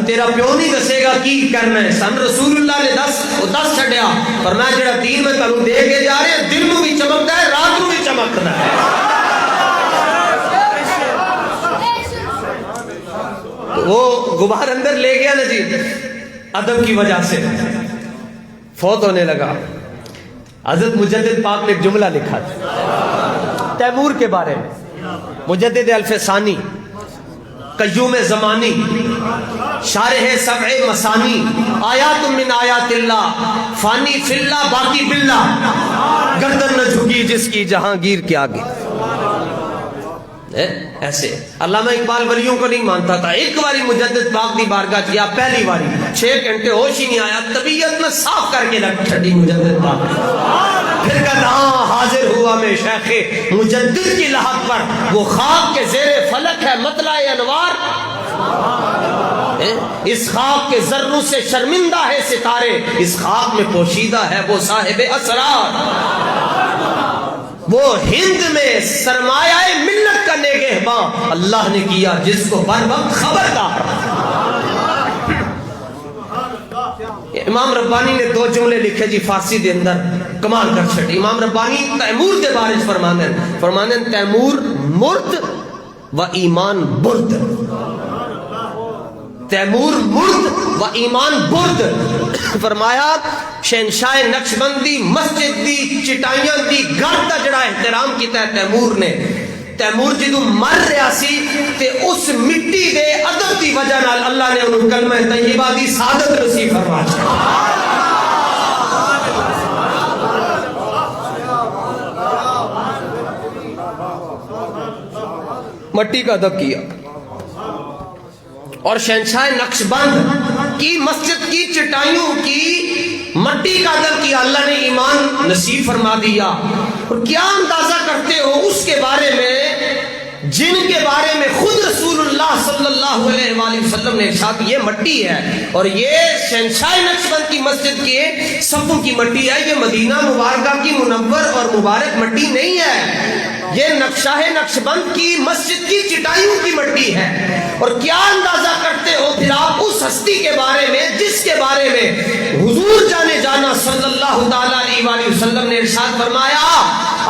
تیرا پیو نہیں دسے گا کی کرنا ہے. سن رسول اللہ نے دس چھڈیا پر میں جڑا دین میں تانوں دے کے جا رہے ہیں دن نوں بھی چمکدا ہے رات نوں بھی چمکدا ہے. وہ غبار اندر لے گیا نا جی ادب کی وجہ سے فوت ہونے لگا. حضرت مجدد پاک نے ایک جملہ لکھا تھا تیمور کے بارے میں. مجدد الفسانی قیوم زمانی شارح سبع مسانی آیات من آیات اللہ فانی فی اللہ باقی باللہ گردن نہ جھکی جس کی جہانگیر کے آگے. ایسے علامہ اقبال ولیوں کو نہیں مانتا تھا. ایک باری مجدد پاک دی بارگاہ کیا پہلی باری 6 گھنٹے ہوش ہی نہیں آیا طبیعت میں صاف کر کے رکھ چھڑی مجدد پاک. پھر کہتا ہاں حاضر ہوا میں شیخ مجدد کی لحد پر وہ خاک کے زیر فلک ہے مطلع انوار. اس خاک کے ذروں سے شرمندہ ہے ستارے اس خاک میں پوشیدہ ہے وہ صاحب اسرار. وہ ہند میں سرمایہ ملت کا نگہباں اللہ نے کیا جس کو بر وقت خبردار. امام ربانی نے 2 جملے لکھے جی فارسی دے اندر کمال کر چھٹی. امام ربانی تیمور دے بارے فرماندے تیمور مرد و ایمان برد. تیمور مرد و ایمان برد. فرمایا شہنشاہ نقشبندی مسجد دی چٹائیاں دی گھر دا جڑا احترام کیتا ہے تیمور نے. تیمور جدو مر رہا سی تے اس مٹی دے ادب دی وجہ نال اللہ نے انہوں کلمہ طیبہ دی سعادت نصیب فرمایا. مٹی کا ادب کیا اور شہنشاہ نقشبند کی مسجد کی چٹائیوں کی مٹی کا ادب کیا. اللہ نے ایمان نصیب فرما دیا. اور کیا اندازہ کرتے ہو اس کے بارے میں جن کے بارے میں خود رسول اللہ صلی اللہ علیہ وآلہ وسلم نے ارشاد یہ مٹی ہے اور یہ شہنشاہ نقشبند کی مسجد کے صفوں کی مٹی ہے. یہ مدینہ مبارکہ کی منور اور مبارک مٹی نہیں ہے. یہ نقشہ نقشبند کی مسجد کی چٹائیوں کی مٹی ہے. اور کیا اندازہ کرتے ہو پھر آپ اس ہستی کے بارے میں جس کے بارے میں حضور جانے جانا صلی اللہ تعالیٰ علیہ وآلہ وسلم نے ارشاد فرمایا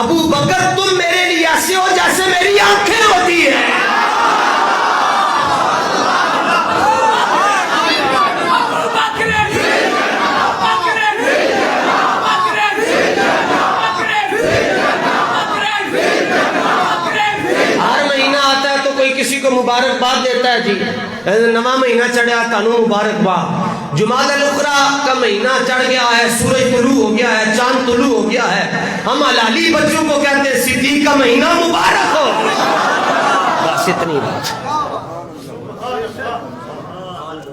ابو بکر تم میرے لیے ایسے ہو جیسے میری آنکھیں ہوتی ہیں. کسی کو مبارکباد دیتا ہے جی نواں مہینہ چڑھا تانوں مبارکباد. جمادی الاخری کا مہینہ چڑھ گیا ہے سورج طلوع ہو گیا ہے چاند طلوع ہو گیا ہے. ہم حلالی بچوں کو کہتے ہیں صدیق کا مہینہ مبارک ہو. بس اتنی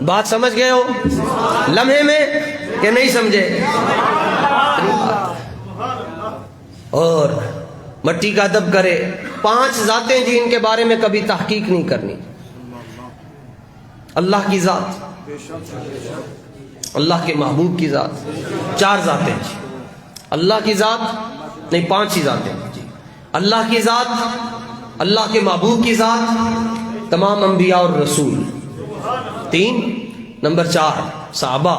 بات سمجھ گئے ہو لمحے میں کہ نہیں سمجھے. اور مٹی کا ادب کرے. 5 ذاتیں جی ان کے بارے میں کبھی تحقیق نہیں کرنی. اللہ کی ذات اللہ کے محبوب کی ذات 4 ذاتیں جی. اللہ کی ذات نہیں 5 ہی ذاتیں جی. اللہ کی ذات اللہ کے محبوب کی ذات تمام انبیاء اور رسول 3 نمبر 4 صحابہ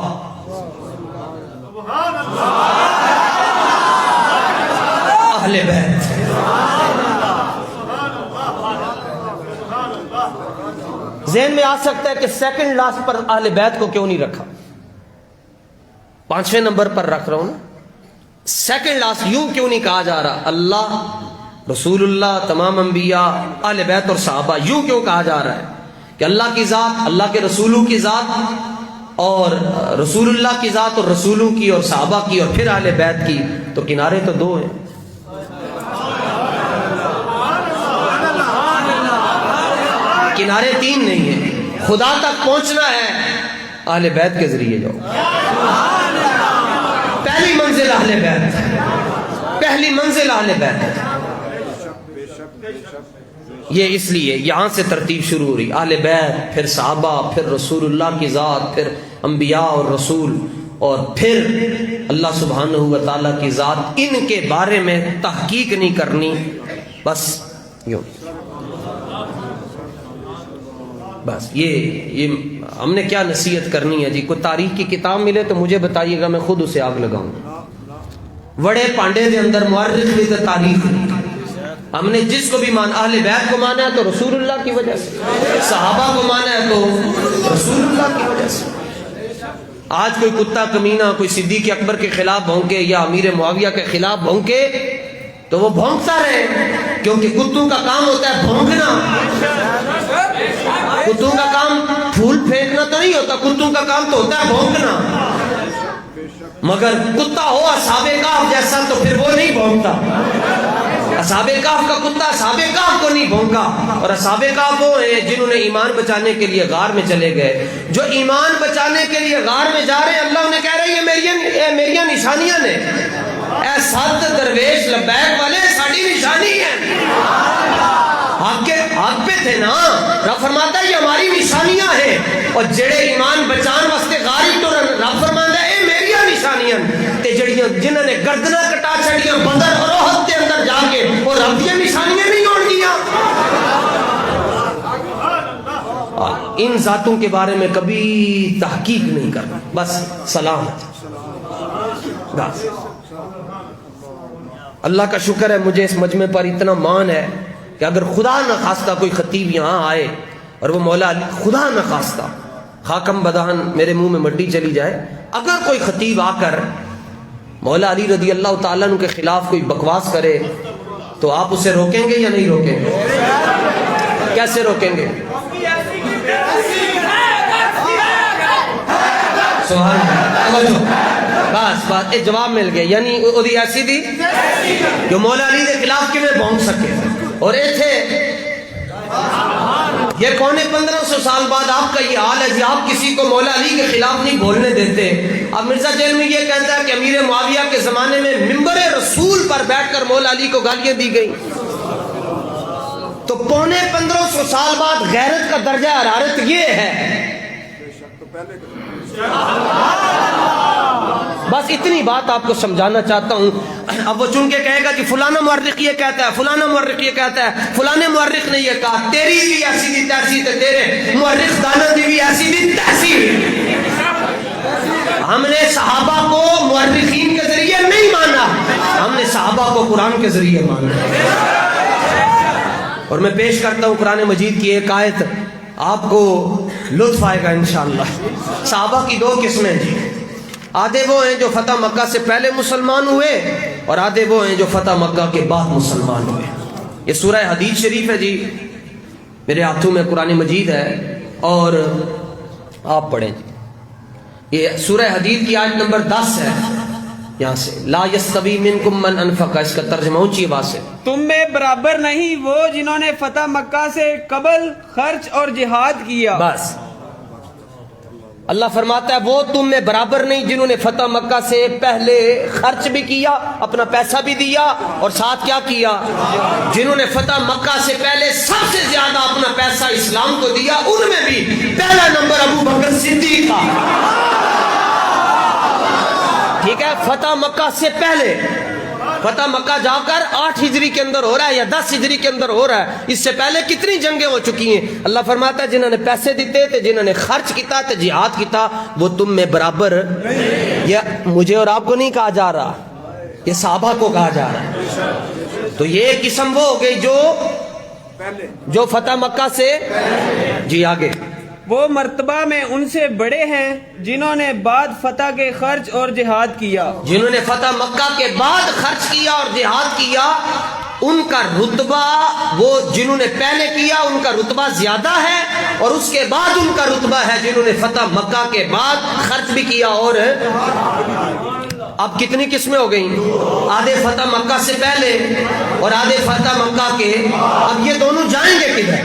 اہل بیت. ذہن میں آ سکتا ہے کہ سیکنڈ لاسٹ پر اہل بیت کو کیوں نہیں رکھا. 5ویں نمبر پر رکھ رہا ہوں نا. سیکنڈ لاسٹ یوں کیوں نہیں کہا جا رہا اللہ رسول اللہ تمام انبیاء اہل بیت اور صحابہ یوں کیوں کہا جا رہا ہے کہ اللہ کی ذات اللہ کے رسولوں کی ذات اور رسول اللہ کی ذات اور رسولوں کی اور صحابہ کی اور پھر اہل بیت کی. تو کنارے تو 2 ہیں. کنارے 3 نہیں ہیں. خدا تک پہنچنا ہے اہل بیت کے ذریعے جاؤ. پہلی منزل اہل بیت پہلی منزل اہل بیت. یہ اس لیے یہاں سے ترتیب شروع ہو رہی. اہل بیت پھر صحابہ پھر رسول اللہ کی ذات پھر انبیاء اور رسول اور پھر اللہ سبحانہ و تعالیٰ کی ذات. ان کے بارے میں تحقیق نہیں کرنی. بس یوں بس یہ ہم نے کیا نصیحت کرنی ہے جی. کوئی تاریخ کی کتاب ملے تو مجھے بتائیے گا, میں خود اسے آگ لگاؤں گا. وڑے پانڈے دے اندر مورخ بھی تو تاریخ نہیں. ہم نے جس کو بھی اہل بیت کو مانا ہے تو رسول اللہ کی وجہ سے, صحابہ کو مانا ہے تو رسول اللہ کی وجہ سے. آج کوئی کتا کمینہ کوئی صدیق اکبر کے خلاف بھونکے یا امیر معاویہ کے خلاف بھونکے تو وہ بھونکتا رہے, کیونکہ کتوں کا کام ہوتا ہے بھونکنا. کتوں کا کام پھول پھینکنا تو نہیں ہوتا, کتوں کا کام تو ہوتا ہے بھونکنا. مگر کتا ہو اصحاب کہف جیسا تو پھر وہ نہیں بھونکتا. اصحاب کہف کا کتا اصحاب کہف کو نہیں بھونکا. اور اصحاب کہف وہ ہیں جنہوں نے ایمان بچانے کے لیے غار میں چلے گئے. جو ایمان بچانے کے لیے غار میں جا رہے ہیں, اللہ انہیں کہہ رہے ہیں یہ میریاں نشانیاں نے. اے سات درویش لبیک والے ساڑی نشانی ہے. آپ پہ تھے نا, رب فرماتا ہے یہ ہماری نشانیاں ہیں. اور جڑے ایمان بچان واسطے غاری تو رب فرماتا ہے اے میریاں نشانیاں تے جڑیاں جنہوں نے گردناں کٹا چھڑیاں بدر اور احد کے اندر جا کے اور رب دی نشانیاں نہیں ہون گیاں. ان ذاتوں کے بارے میں کبھی تحقیق نہیں کرنا, بس سلام. بس اللہ کا شکر ہے مجھے اس مجمع پر اتنا مان ہے کہ اگر خدا نہ خواستہ کوئی خطیب یہاں آئے اور وہ مولا علی, خدا نہ خواستہ خاکم بدہن میرے منہ میں مٹی چلی جائے, اگر کوئی خطیب آ کر مولا علی رضی اللہ تعالیٰ عنہ کے خلاف کوئی بکواس کرے تو آپ اسے روکیں گے یا نہیں روکیں گے؟ کیسے روکیں گے؟ بس بس ایک جواب مل گیا. یعنی وہی ایسی تھی جو مولا علی کے خلاف کیویں بھونک سکے. اور یہ تھے یہ 1500 سال بعد آپ کا یہ حال ہے جی, آپ کسی کو مولا علی کے خلاف نہیں بولنے دیتے. اب مرزا جیل میں یہ کہتا ہے کہ امیر معاویہ کے زمانے میں ممبر رسول پر بیٹھ کر مولا علی کو گالیاں دی گئی. تو 1500 سال بعد غیرت کا درجہ حرارت یہ ہے. بس اتنی بات آپ کو سمجھانا چاہتا ہوں. اب وہ چن کے کہے گا کہ فلانا مورخ یہ کہتا ہے, فلانا مورخ یہ کہتا ہے, فلانے مورخ نے یہ کہا. تیری بھی ایسی دی تیسی تے تیرے مورخ دانا دی بھی ایسی دی تیسی. ہم نے صحابہ کو مورخین کے ذریعے نہیں مانا, ہم نے صحابہ کو قرآن کے ذریعے مانا. اور میں پیش کرتا ہوں قرآن مجید کی ایک آیت, آپ کو لطف آئے گا انشاءاللہ. صحابہ کی 2 قسمیں جی. آدھے وہ ہیں جو فتح مکہ سے پہلے مسلمان ہوئے اور آدھے وہ ہیں جو فتح مکہ کے بعد مسلمان ہوئے. یہ سورہ حدید شریف ہے جی, میرے ہاتھوں میں قرآن مجید ہے اور آپ پڑھیں جی. یہ سورہ حدید کی آیت نمبر 10 ہے. یہاں سے لا یستوی منکم من انفق, اس کا ترجمہ اونچی آواز سے, تم میں برابر نہیں وہ جنہوں نے فتح مکہ سے قبل خرچ اور جہاد کیا. بس اللہ فرماتا ہے وہ تم میں برابر نہیں جنہوں نے فتح مکہ سے پہلے خرچ بھی کیا, اپنا پیسہ بھی دیا, اور ساتھ کیا کیا, جنہوں نے فتح مکہ سے پہلے سب سے زیادہ اپنا پیسہ اسلام کو دیا. ان میں بھی پہلا نمبر ابو بکر صدیق تھا. ٹھیک ہے, فتح مکہ سے پہلے. فتح مکہ جا کر 8 ہجری کے اندر ہو رہا ہے یا 10 ہجری کے اندر ہو رہا ہے. اس سے پہلے کتنی جنگیں ہو چکی ہیں. اللہ فرماتا ہے جنہوں نے پیسے دیتے تھے, جنہوں نے خرچ کیتا تھے, جہاد کیتا, وہ تم میں برابر. یہ مجھے اور آپ کو نہیں کہا جا رہا, یہ صحابہ کو کہا جا رہا ہے. تو یہ ایک قسم وہ ہو گئی جو فتح مکہ سے. جی آگے. وہ مرتبہ میں ان سے بڑے ہیں جنہوں نے بعد فتح کے خرچ اور جہاد کیا. جنہوں نے فتح مکہ کے بعد خرچ کیا اور جہاد کیا, ان کا رتبہ, وہ جنہوں نے پہلے کیا ان کا رتبہ زیادہ ہے, اور اس کے بعد ان کا رتبہ ہے جنہوں نے فتح مکہ کے بعد خرچ بھی کیا. اور اب کتنی قسمیں ہو گئیں, آدھے فتح مکہ سے پہلے اور آدھے فتح مکہ کے. اب یہ دونوں جائیں گے کدھر؟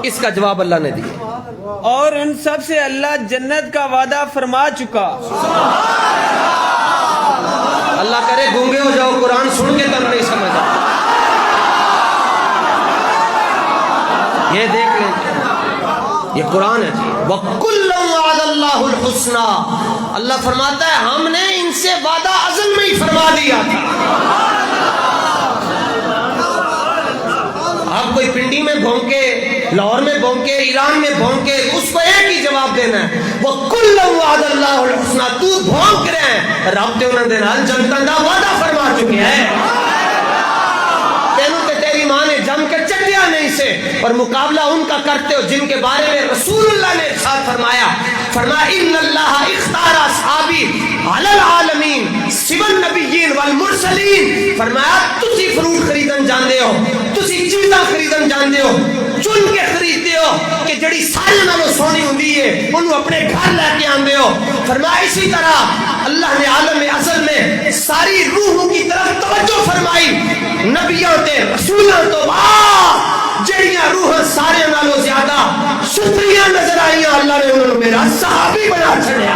اس کا جواب اللہ نے دیا. اور ان سب سے اللہ جنت کا وعدہ فرما چکا. اللہ کرے گونگے ہو جاؤ, قرآن سن کے تم نہیں سمجھا. یہ دیکھ لیں, یہ قرآن ہے جی. وَكُلًّا وَعَدَ اللَّهُ الْحُسْنَى, اللہ فرماتا ہے ہم نے ان سے وعدہ ازل میں ہی فرما دیا تھا. آپ کوئی پنڈی میں بھونکے لاہور میں بھونکے, ایران میں بھونکے, اس کو ایک ہی جواب دینا ہے, وہ کل وعد اللہ الحسنہ, تو بھونک رہے ہیں, رب تے انہوں نے نال جنتاں دا وعدہ فرما چکے ہیں. تینوں تے تیری ماں نے جم کے چٹیا نہیں سے, اور مقابلہ ان کا کرتے ہو جن کے بارے میں رسول اللہ نے ارشاد فرمایا ان اللہ اختار اصحابی علی العالمین سوى النبیین والمرسلین. فرمایا تسی فروٹ خریدن جاندے ہو, تسی چیزاں خریدن جاندے ہو, چن کے خریدتے ہو کہ جڑی سارے نالوں سونی ہوندی ہے انہوں اپنے گھر لے کے آندے ہو. فرمایا اسی طرح اللہ نے عالم ازل میں ساری روحوں کی طرف توجہ فرمائی, نبیوں تے رسولوں تو بعد جڑیاں روحاں سارے نالوں زیادہ ستھریاں نظر آئیاں, اللہ نے انہوں نے میرا صحابی بنا چھڑیا.